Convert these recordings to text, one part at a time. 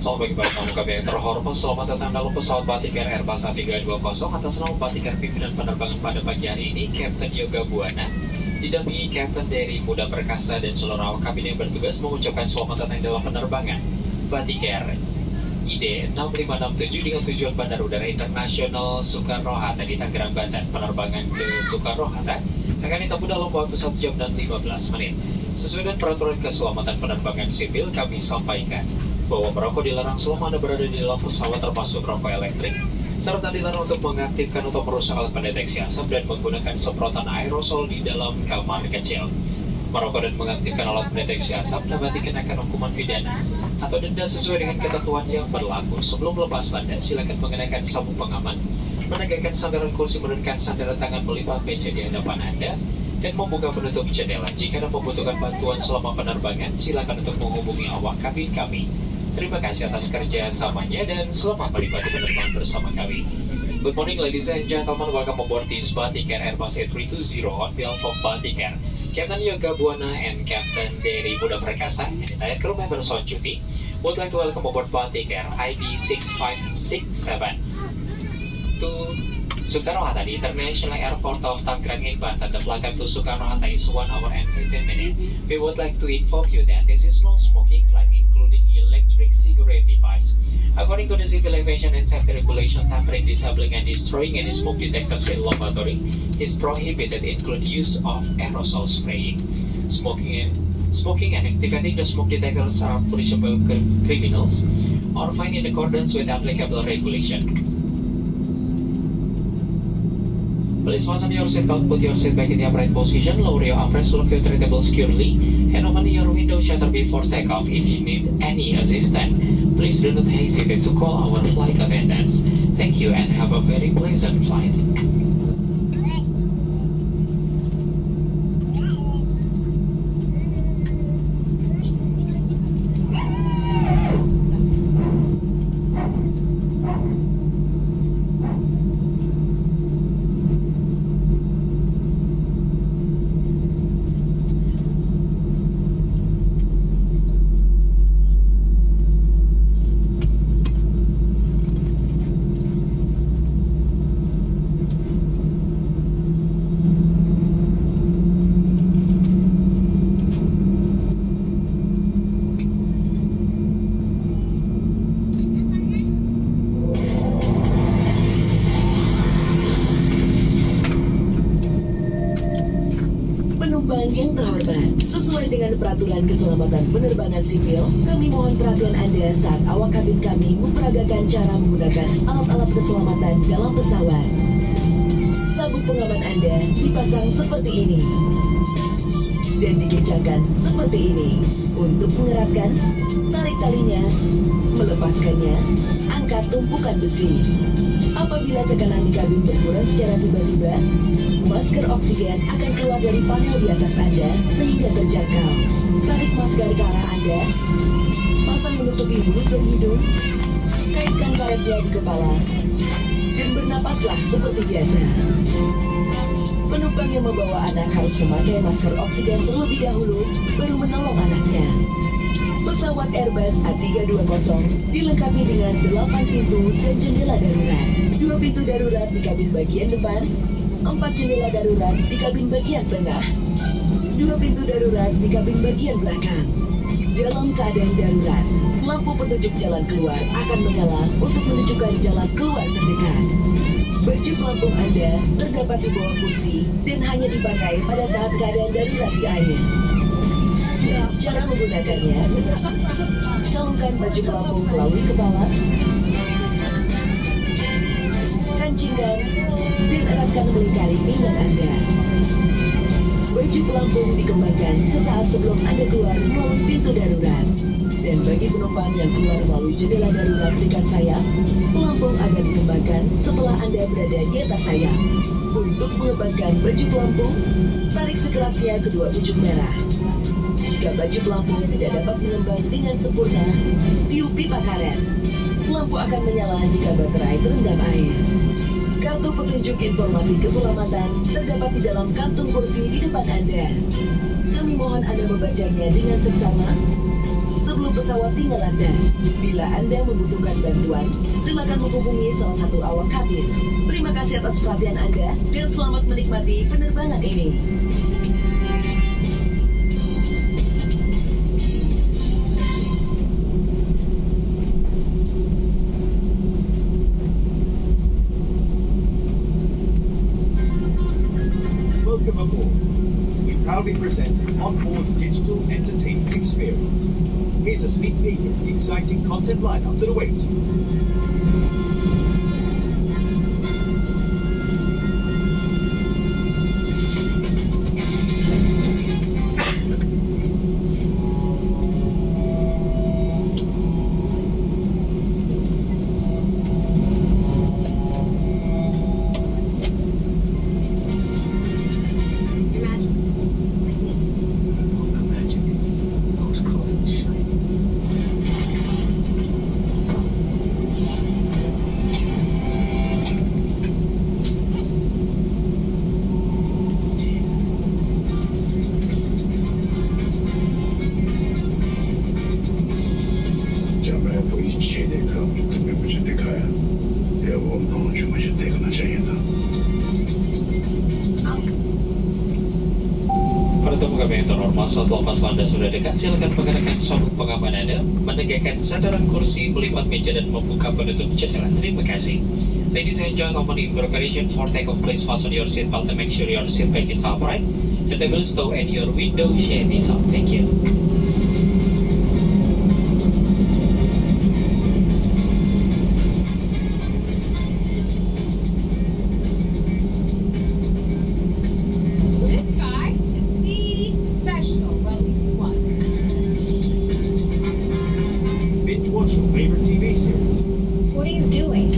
Selamat pagi para tamu kami yang terhormat. Selamat datang dalam pesawat Batik Air Airbus A320 atas nama Batik Air pimpinan penerbangan pada pagi hari ini, Kapten Yoga Buana, didampingi Kapten Dery Muda Perkasa dan seluruh awak kabin yang bertugas mengucapkan selamat datang dalam penerbangan Batik Air ID 6567 dengan tujuan Bandara Udara Internasional Soekarno-Hatta di Tangerang, Banten. Penerbangan ke Soekarno-Hatta akan ditempuh dalam waktu 1 jam dan 15 menit. Sesuai dengan peraturan keselamatan penerbangan sipil, kami sampaikan bahwa merokok dilarang selama Anda berada di dalam pesawat, termasuk rokok elektrik, serta dilarang untuk mengaktifkan atau merusak alat pendeteksi asap dan menggunakan semprotan aerosol di dalam kamar kecil. Merokok dan mengaktifkan alat pendeteksi asap dapat dikenakan hukuman pidana atau denda sesuai dengan ketentuan yang berlaku. Sebelum melepas landas, silakan mengenakan sabuk pengaman, menegakkan sandaran kursi, menurunkan sandaran tangan, melipat meja di hadapan Anda, dan membuka penutup jendela. Jika Anda membutuhkan bantuan selama penerbangan, silakan untuk menghubungi awak kabin kami. Terima kasih atas kerjasamanya dan selamat menikmati penerbangan bersama kami. Good morning ladies and gentlemen, welcome aboard this Batik Air Airbus A320 on behalf of Batik Air. Captain Yoga Buana and Captain Dery Muda Perkasa and entire crew members on duty would like to welcome aboard Batik Air ID 6567 to Soekarno-Hatta, the International Airport of Tangerang in Banten. The flight time to Soekarno-Hatta is 1 hour and 15 minutes. We would like to inform you that this is non-smoking flight, including electric cigarette device. According to the Civil Aviation and Safety Regulation, tampering, disabling, and destroying any smoke detectors in laboratory is prohibited, include use of aerosol spraying. Smoking and activating the smoke detectors are punishable criminals or fined in accordance with applicable regulation. Please fasten your seatbelt, put your seat back in the upright position, lower your armrest, lock your tray table securely, and open your window shutter before takeoff. If you need any assistance, please do not hesitate to call our flight attendants. Thank you and have a very pleasant flight. Yang terhormat, sesuai dengan peraturan keselamatan penerbangan sipil, kami mohon perhatian Anda saat awak kabin kami memperagakan cara menggunakan alat-alat keselamatan dalam pesawat. Sabuk pengaman Anda dipasang seperti ini dan dikencangkan seperti ini. Untuk mengeratkan, tarik talinya, melepaskannya, angkat tumpukan besi. Apabila tekanan di kabin berkurang secara tiba-tiba, masker oksigen akan keluar dari panel di atas Anda sehingga terjangkau. Tarik masker ke arah Anda, pasang menutupi mulut dan hidung, kaitkan karetnya di kepala, dan bernapaslah seperti biasa. Penumpang yang membawa anak harus memakai masker oksigen terlebih dahulu, baru menolong anaknya. Pesawat Airbus A320 dilengkapi dengan 8 pintu dan jendela darurat. 2 pintu darurat di kabin bagian depan, 4 jendela darurat di kabin bagian tengah, 2 pintu darurat di kabin bagian belakang. Dalam keadaan darurat, lampu petunjuk jalan keluar akan menyala untuk menunjukkan jalan keluar terdekat. Baju pelampung Anda terdapat di bawah kursi dan hanya dipakai pada saat keadaan darurat di air. Cara menggunakannya, kalungkan baju pelampung melalui kepala, kancingkan, dan eratkan melingkari pinggang Anda. Baju pelampung dikembangkan sesaat sebelum Anda keluar melalui pintu darurat. Dan bagi penumpang yang keluar melalui jendela darurat dekat sayap, pelampung akan dikembangkan setelah Anda berada di atas sayap. Untuk mengembangkan baju pelampung, tarik sekerasnya kedua ujung merah. Jika baju pelampung tidak dapat mengembang dengan sempurna, tiup pipa karet. Lampu akan menyala jika baterai terendam air. Kartu petunjuk informasi keselamatan terdapat di dalam kantung kursi di depan Anda. Kami mohon Mohon Anda membacanya dengan seksama. Sebelum pesawat tinggal landas, bila Anda membutuhkan bantuan, silakan menghubungi salah satu awak kabin. Terima kasih atas perhatian Anda dan selamat menikmati penerbangan ini. Welcome aboard. We proudly present an onboard digital entertainment experience. Here's a sneak peek into the exciting content lineup that awaits you. Bertemu kami yang terhormat, saat lepas Anda sudah dekat, silakan menggerakkan sabuk pengaman Anda, menegakkan sandaran kursi, melipat meja dan membuka penutup jendela. Terima kasih. Ladies and gentlemen, in preparation for takeoff, please fasten your seatbelt and make sure your seat back is upright. The table stow and your window shade is up. Thank you. This guy is the special, or at least he was. Binge watch your favorite TV series. What are you doing?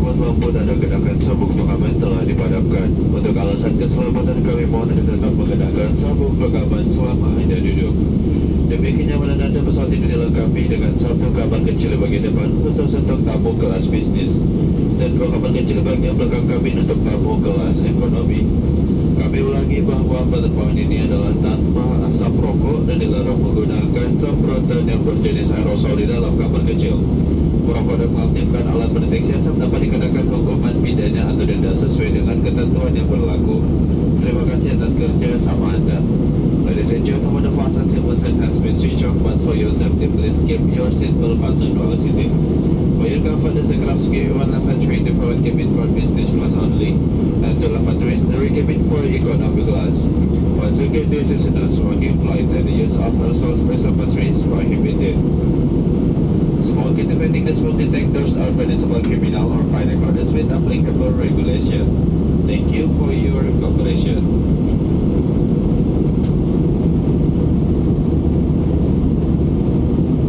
remote lampu tanda kenakan sabuk pengaman telah dipadamkan. Untuk alasan keselamatan kami mohon Anda tetap mengenakan sabuk pengaman selama Anda duduk. Demi kenyamanan Anda, pesawat ini dilengkapi dengan satu kapal kecil bagian depan khusus untuk tamu kelas bisnis dan dua kapal kecil bagian belakang kabin untuk tamu kelas ekonomi. Kami ulangi bahwa penerbangan ini adalah tanpa asap rokok dan dilarang menggunakan semprotan yang berjenis aerosol di dalam kapal kecil. Merokok dan mengaktifkan alat pendeteksi asap dapat dikenakan hukuman pidana atau denda sesuai dengan ketentuan yang berlaku. Terima kasih atas kerja sama Anda. Ladies and gentlemen, the fasten seatbelt has been switched off, but for your safety, please keep your seatbelt fastened while sitting. For your comfort, the class K1 lavatory in the forward cabin for business class only, and the lavatory is the cabin for economy class. Once again, this is a non-smoking flight, and the use of aerosol lavatory is prohibited. Smoking, depending the smoke detectors are punishable criminal or fine accordance with applicable regulation.